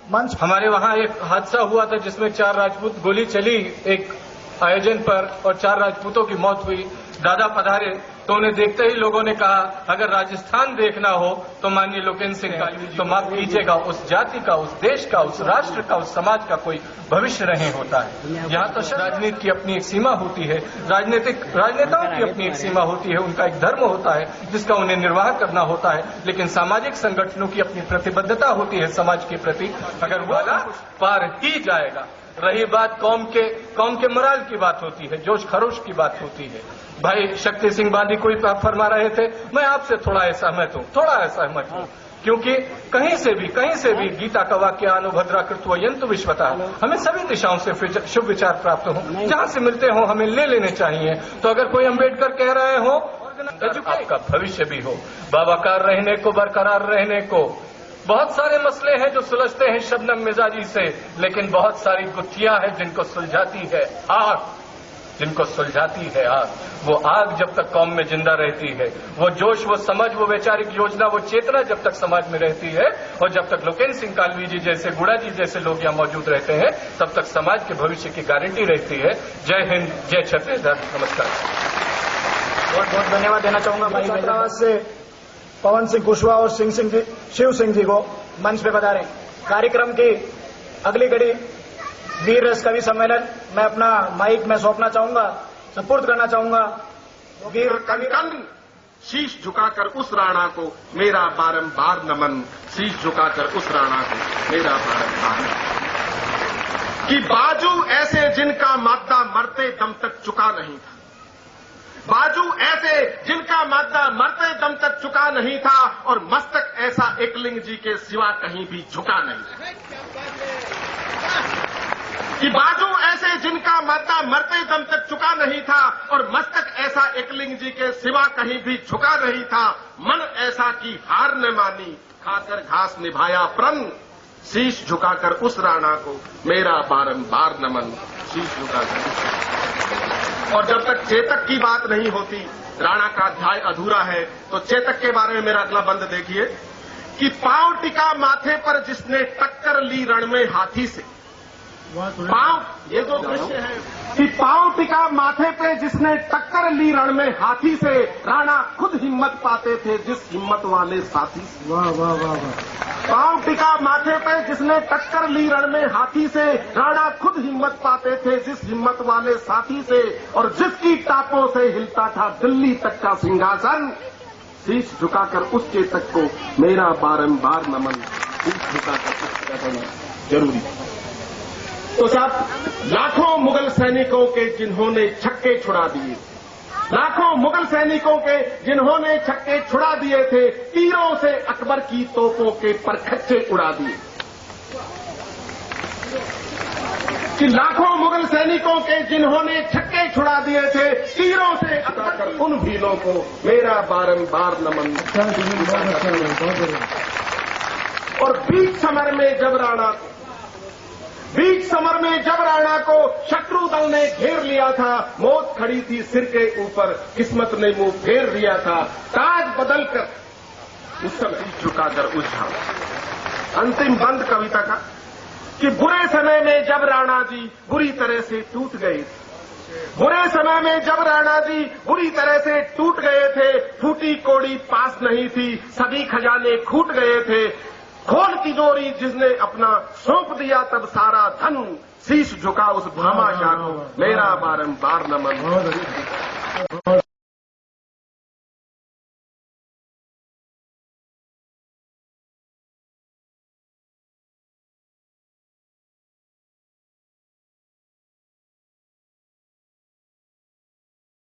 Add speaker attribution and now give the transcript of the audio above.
Speaker 1: मंच।
Speaker 2: हमारे वहाँ एक हादसा हुआ था जिसमें 4 राजपूत, गोली चली एक आयोजन पर और 4 राजपूतों की मौत हुई। दादा पधारे तो उन्हें देखते ही लोगों ने कहा अगर राजस्थान देखना हो तो माननीय लोकेन्द्र सिंह का, तो माफ कीजिएगा, उस जाति का, उस देश का, उस राष्ट्र का, उस समाज का कोई भविष्य नहीं होता है। यहाँ तो राजनीति की अपनी एक सीमा होती है, राजनेताओं की अपनी एक सीमा होती है, उनका एक धर्म होता है जिसका उन्हें निर्वाह करना होता है, लेकिन सामाजिक संगठनों की अपनी प्रतिबद्धता होती है समाज के प्रति। अगर वाला पार ही जाएगा। रही बात कौम के मोराल की बात होती है, जोश खरोश की बात होती है। भाई शक्ति सिंह बांदी कोई फरमा रहे थे, मैं आपसे थोड़ा असहमत हूँ, क्योंकि कहीं से भी गीता का वाक्य अनुभद्रा कृत्व यंतु विश्वता, हमें सभी दिशाओं से शुभ विचार प्राप्त हो, जहाँ से मिलते हो हमें ले लेने चाहिए। तो अगर कोई अम्बेडकर कह रहे हो आपका भविष्य भी हो, बावकार रहने को, बरकरार रहने को। बहुत सारे मसले हैं जो सुलझते हैं शबनम मिजाजी से, लेकिन बहुत सारी गुत्थियां हैं जिनको सुलझाती है आग। वो आग जब तक कौम में जिंदा रहती है, वो जोश, वो समझ, वो वैचारिक योजना, वो चेतना जब तक समाज में रहती है, और जब तक लोकेन्द्र सिंह कालवी जी जैसे, गुड़ा जी जैसे लोग यहाँ मौजूद रहते हैं, तब तक समाज के भविष्य की गारंटी रहती है। जय हिंद, जय छत्तीसगढ़, नमस्कार।
Speaker 1: बहुत बहुत धन्यवाद देना चाहूंगा भाई हैदराबाद से पवन सिंह कुशवाहा और शिव सिंह जी को मंच पे बता रहे। कार्यक्रम की अगली घड़ी वीर रस कवि सम्मेलन मैं अपना माइक में सौंपना चाहूंगा, सपुर्द करना चाहूंगा।
Speaker 3: वीर कनकन शीश झुकाकर उस राणा को मेरा बारंबार नमन, शीश झुकाकर उस राणा को मेरा बारंबार नमन। कि बाजू ऐसे जिनका मादा मरते दम तक चुका नहीं था, बाजू ऐसे जिनका मादा मरते दम तक चुका नहीं था, और मस्तक ऐसा एकलिंग जी के सिवा कहीं भी झुका नहीं। कि बाजू ऐसे जिनका मादा मरते दम तक चुका नहीं था, और मस्तक ऐसा एकलिंग जी के सिवा कहीं भी झुका नहीं था। मन ऐसा की हार न मानी, खाकर घास निभाया प्रण, शीश झुकाकर उस राणा को मेरा बारंबार नमन, शीश झुकाकर। और जब तक चेतक की बात नहीं होती, राणा का अध्याय अधूरा है। तो चेतक के बारे में मेरा अगला बंद देखिए कि पांव टिका माथे पर जिसने टक्कर ली रण में हाथी से, पांव, ये जो दृश्य है कि पांव टिका माथे पे जिसने टक्कर ली रण में हाथी से, राणा खुद हिम्मत पाते थे जिस हिम्मत वाले साथी से।
Speaker 1: वाह वाह वाह वाह।
Speaker 3: पांव टिका माथे पे जिसने टक्कर ली रण में हाथी से, राणा खुद हिम्मत पाते थे जिस हिम्मत वाले साथी से, और जिसकी टापों से हिलता था दिल्ली तक का सिंहासन, शीश झुकाकर उस चेतक को मेरा बारंबार नमन, शीश झुकाकर उसका नमन जरूरी। तो साहब, लाखों मुगल सैनिकों के जिन्होंने छक्के छुड़ा दिए, लाखों मुगल सैनिकों के जिन्होंने छक्के छुड़ा दिए थे, तीरों से अकबर की तोपों के परखच्चे उड़ा दिए। कि लाखों मुगल सैनिकों के जिन्होंने छक्के छुड़ा दिए थे, तीरों से अकबर उन भीलों को मेरा बारंबार नमन। और बीच समर में जब राणा को शत्रु दल ने घेर लिया था, मौत खड़ी थी सिर के ऊपर, किस्मत ने मुंह फेर दिया था, ताज बदलकर उस समय झुकाकर उस झाड़। अंतिम बंद कविता का कि बुरे समय में जब राणा जी बुरी तरह से टूट गए, बुरे समय में जब राणा जी बुरी तरह से टूट गए थे, फूटी कोड़ी पास नहीं थी, सभी खजाने खूट गए थे, खोल तिजोरी जिसने अपना सौंप दिया तब सारा धन, शीश झुका उस भामाशाह को मेरा बारंबार नमन।